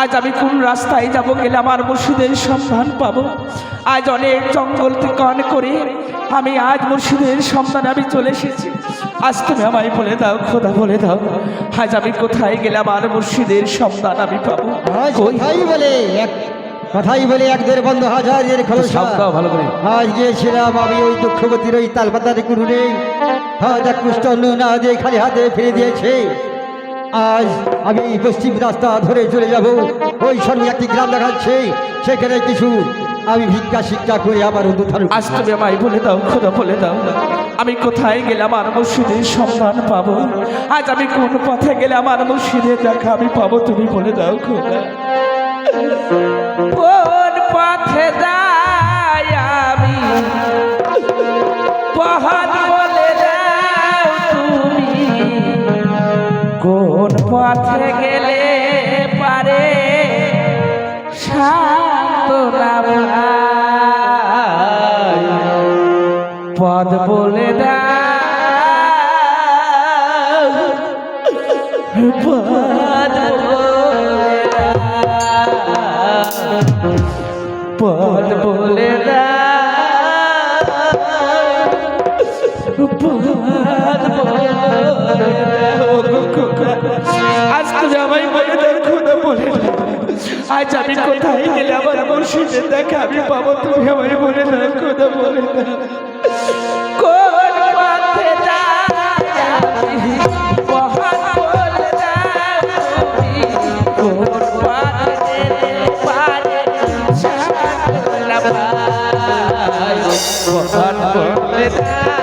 আজ আমি কোন রাস্তায় যাব, গেলে আমার মুর্শিদের সন্ধান পাবো। আজ অনেক জঙ্গল ত্রিকণ করে আমি আজ মুর্শিদের সন্ধানে আমি চলে এসেছি। আজ তুমি আমায় বলে দাও খোদা, বলে দাও আজ আমি কোথায় গেলে আমার মুর্শিদের সন্ধান আমি পাবো। কথাই বলে এক দেড় বন্ধ হাজারের ভালো করে আজ গিয়েছিলাম আমি ওই দুঃখবতীর ওই তালপাতার কোনো নেই, আজ এক মুষ্ট না দিয়ে খালি হাতে ফিরে দিয়েছে। আজ আমি পশ্চিম রাস্তা ধরে চলে যাব, ওই সঙ্গে একটি গ্রাম দেখাচ্ছে, সেখানে কিছু আমি ভিক্ষা শিক্ষা করে আমার আজ তুমি আমায় বলে দাও খোদা, বলে দাও আমি কোথায় গেলে আমার মুর্শিদের সন্ধান পাবো। আজ আমি কোন পথে গেলে আমার মুর্শিদের দেখা আমি পাবো, তুমি বলে দাও খোদা। কোন পথে যাই আমি পথ বলে দাও তুমি, কোন পথে গেলে পারে সান্তনা পথ বলে দাও, পথ বলে আজ তুমি আমায় বলে দাও খোদা, বলে আজ আমি কোথায় গেলে আমার মুর্শিদের দেখা আমি পাবো, তুমি আমায় বলে দাও খোদা, বলে দাও। কোন পথে যাই পথ বলে দাও তুমি, কোন পথে পারে সান্তনা পাই, পথ বলে দাও,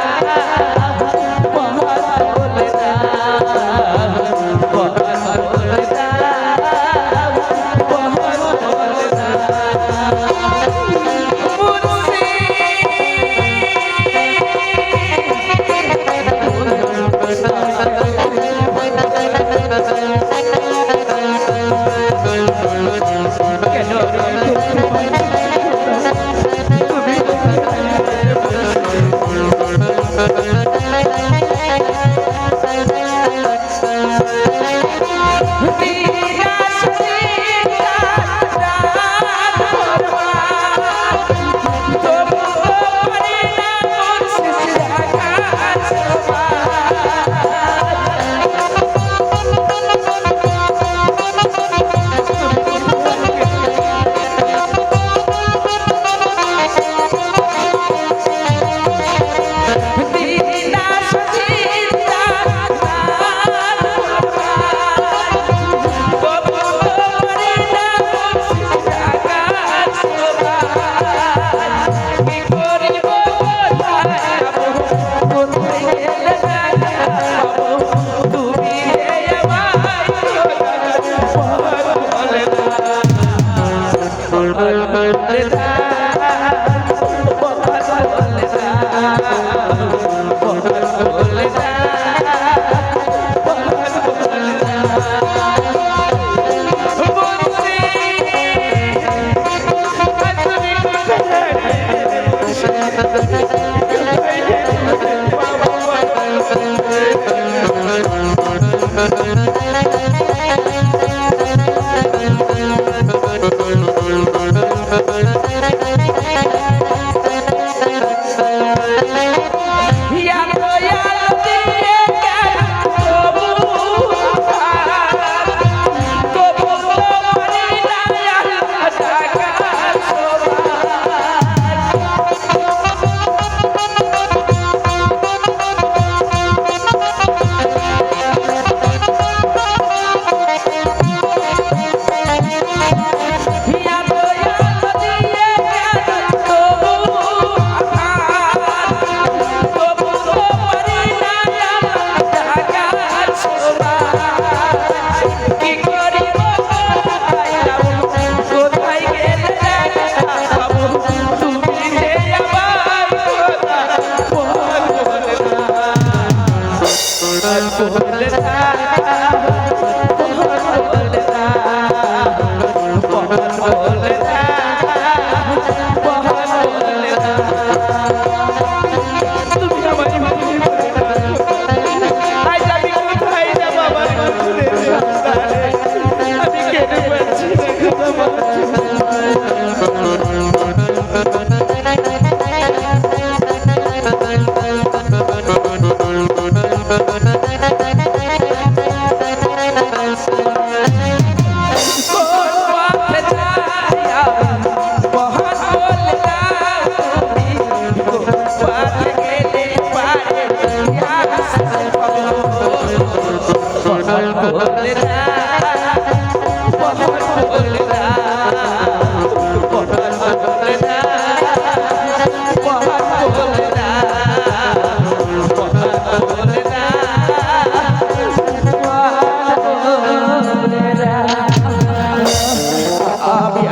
Thank you.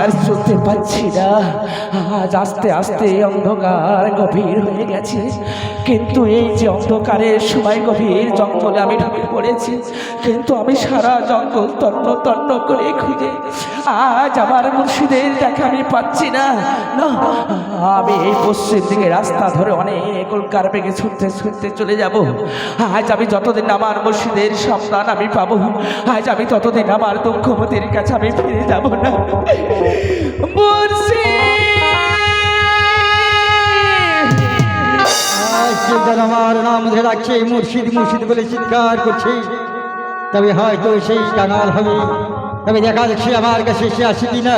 আর চলতে পারছি না। আজ আস্তে আস্তে অন্ধকার গভীর হয়ে গেছে, কিন্তু এই যে অন্ধকারের সময় গভীর জঙ্গলে আমি ঢুকে পড়েছি, কিন্তু আমি সারা জঙ্গল তন্ন তন্ন করে খুঁজে আজ আমার মুর্শিদের দেখা আমি পাচ্ছি না। না, আমি এই পশ্চিম দিকে রাস্তা ধরে অনেক উল্কার বেগে ছুটতে ছুটতে চলে যাব। আজ আমি যতদিন আমার মুর্শিদের সন্তান আমি পাবো, আজ আমি ততদিন আমার দুঃখমতির কাছে আমি ফিরে যাব না। আমার নাম ধরে রাখছে, মুর্শিদ মুর্শিদ বলে চিৎকার করছে, তবে হয়তো সেই কাঙাল হবে। তবে দেখা যাচ্ছে আমার কাছে সে আসে কিনা।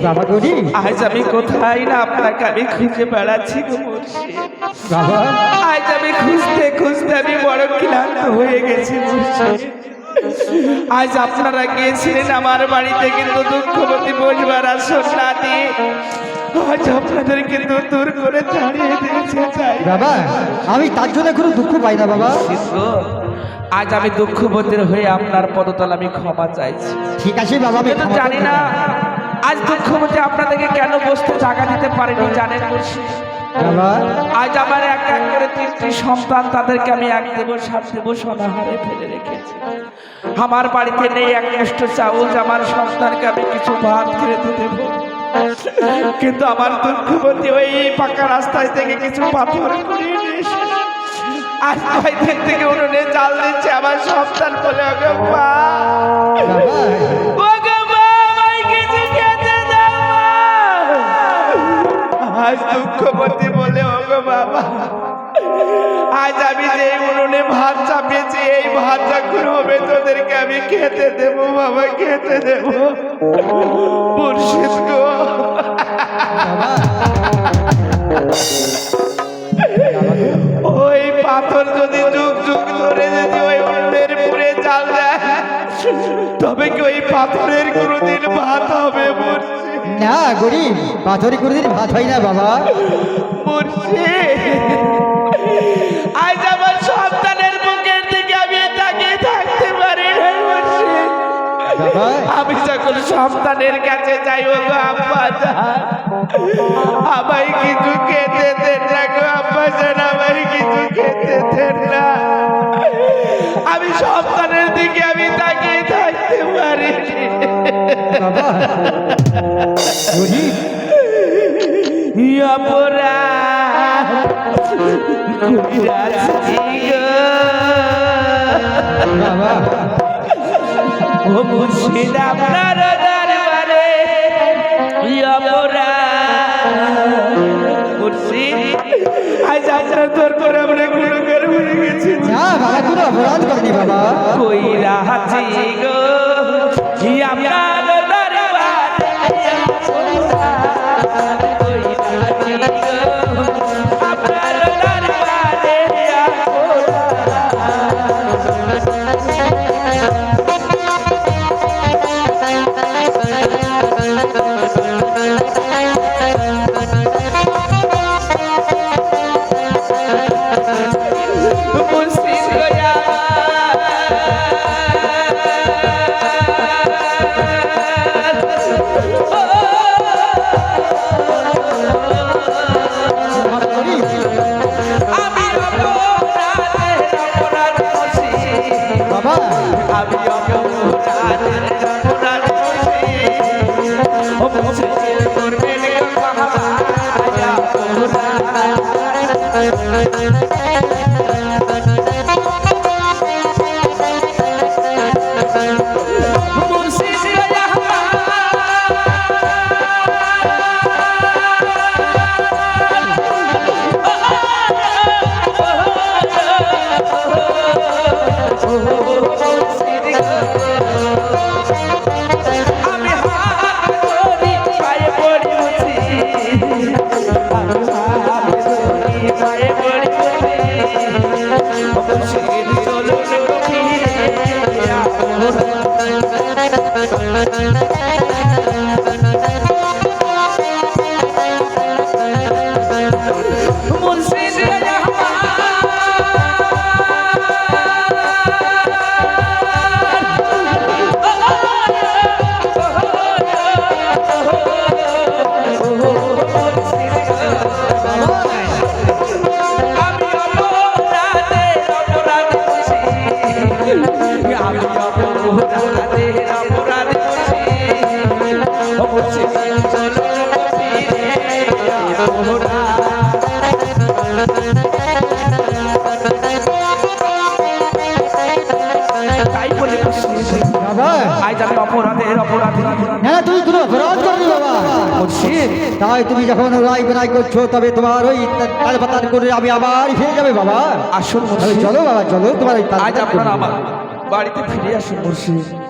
বাবা গরি, আজ আমি কোথায় না আপনাকে আমি খুঁজে বেড়াচ্ছি গো মুর্শিদ। বাবা আজ আমি খুঁজতে খুঁজতে আমি বড় ক্লান্ত হয়ে গেছি মুর্শিদ। আজ আপনারা গিয়েছিলেন আমার বাড়িতে, কিন্তু দুঃখবতী বসবার আসন না দিয়ে আজ আপনাদের কিন্তু দূর করে তাড়িয়ে দিয়েছে। বাবা আমি তার জন্য কোনো দুঃখ পাই না বাবা। আজ আমি দুঃখবতীর হয়ে আপনার পদতল আমি ক্ষমা চাইছি। ঠিক আছে বাবা, আমি কিন্তু জানি না আজ দুঃখবতী আপনাদেরকে কেন বসতে জায়গা দিতে পারেনি জানেন মুর্শিদ? বাবা আজ আমার এক এক করে 3টি সন্তান, তাদেরকে আমি 1 দেব 7 দেব অনাহারে ফেলে রেখেছি। আমার বাড়িতে নেই এক মুষ্ট চাউল, আমার সন্তানকে আমি কিছু ভাত খেতে দেব, কিন্তু আমার দুঃখবতী ওই পাকা রাস্তায় থেকে কিছু পাথর কুড়িয়ে নিয়ে এসে আজ 5 দিন থেকে উনুনে জাল দিচ্ছে আমার সন্তান বলে, ওগো মা, ওগো মা, আমায় কিছু খেতে দাও। আজ দুঃখবতী বলে, ওগো বাবা, আজ আমি যে উনুনে ভাত চাপিয়েছি এই ভাতটা কোনো হবে তোদেরকে আমি খেতে দেব বাবা, খেতে দেব। মুর্শিদ গো, ওই পাথর যদি যুগ যুগ ধরে যদি ওই উনুনের পুরে জাল দেয়, তবে কি ওই পাথরের কোনোদিন ভাত হবে মুর্শিদ? না গরিব, পাথরে কোনোদিন ভাত হয় না বাবা। মুর্শিদ, আজ আমার সন্তানের মুখের দিকে আমি তাকিয়ে থাকতে পারি না মুর্শিদ। আমি যখন সন্তানের কাছে যাই, ও গো আব্বা জান, আমায় কিছু খেতে দেন না গো আব্বা জান, আমায় কিছু খেতে দেন না। আমি সন্তানের দিকে আমি তাকিয়ে থাকতে পারি বাবা। গরিব বাবা, ও মুর্শিদ আপনার দরবারে মুর্শিদ, আজ আপনার দরবারে আমরা গুণগার হয়ে গেছি। না বাবা, কোনো অপরাধ করিনি বাবা। কইরা হাজি গো আপনার দরবারে, আপনার দরবারে তাই বলে মুর্শিদ বাবা আজ আমি অপরাধী না তুমি কোনো অপরাধ করনি বাবা মুর্শিদ তাই তুমি যখন রায় বেড়াই করছো তবে তোমার ওই তালপাতার করে আমি আবার ফিরে যাবে বাবা আসুন তাহলে মুর্শিদ চলো বাবা চলো তোমার ওই আজ তালপাতার আপনারা আমার বাড়িতে ফিরে আসুন মুর্শিদ